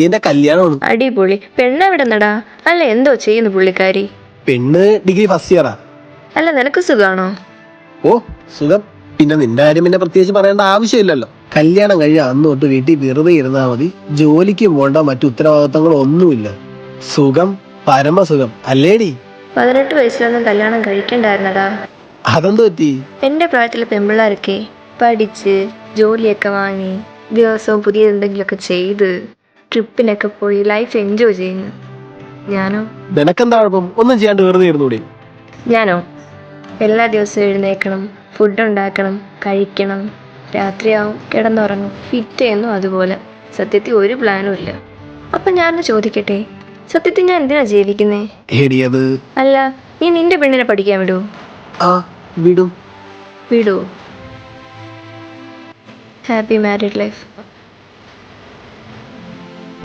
എന്റെ കല്യാണമാണ്. അടിപൊളി. പെണ്ണെവിടെന്നടാ? അല്ല എന്തോ ചെയ്യുന്നു പുള്ളിക്കാരി? പെണ്ണ് ഡിഗ്രി ഫസ്റ്റ് ഇയറാ. അല്ല നിനക്ക് സുഖാണോ? ഓ സുഖം. പിന്നെ നിന്റെ കാര്യം പിന്നെ പ്രത്യേകിച്ച് പറയേണ്ട ആവശ്യമില്ലല്ലോ. കല്യാണം കഴിഞ്ഞ അന്ന് തൊട്ട് വീട്ടിൽ വെറുതെ ഇരുന്നാ മതി. ജോലിക്ക് പോകേണ്ട മറ്റു ഉത്തരവാദിത്തങ്ങളോ ഒന്നുമില്ല. സുഖം, പരമസുഖം അല്ലേടി? 18 വയസ്സിലൊന്നും കല്യാണം കഴിക്കണ്ടായിരുന്നടാ. അതെന്ത് പറ്റി? എൻ്റെ പ്രായത്തിലെ പെൺപിള്ളേരൊക്കെ പഠിച്ച് ജോലിയൊക്കെ വാങ്ങി ദിവസവും പുതിയ എന്തെങ്കിലുമൊക്കെ ചെയ്ത് ട്രിപ്പിനൊക്കെ പോയി ലൈഫ് എൻജോയ് ചെയ്യുന്നു. ഞാനോ നിനക്കെന്താ കുഴപ്പം? ഒന്നും ചെയ്യാണ്ട് വെറുതെ ഇരുന്നൂടെ? ഞാനോ എല്ലാ ദിവസവും എഴുന്നേൽക്കണം, ഫുഡ് ഉണ്ടാക്കണം, കഴിക്കണം, രാത്രിയാവും കിടന്നുറങ്ങും, ഫിറ്റ് ചെയ്യുന്നു അതുപോലെ. സത്യത്തിൽ ഒരു പ്ലാനും ഇല്ല. അപ്പം ഞാനൊന്ന് ചോദിക്കട്ടെ, സത്യത്തിൽ ഞാൻ എന്തിനാ ജീവിക്കുന്നേ? എടിയത് അല്ല, നീ നിന്റെ പെണ്ണിനെ പഠിക്കാൻ വിടൂ? ആ വിടും. വിടൂ. Happy married life.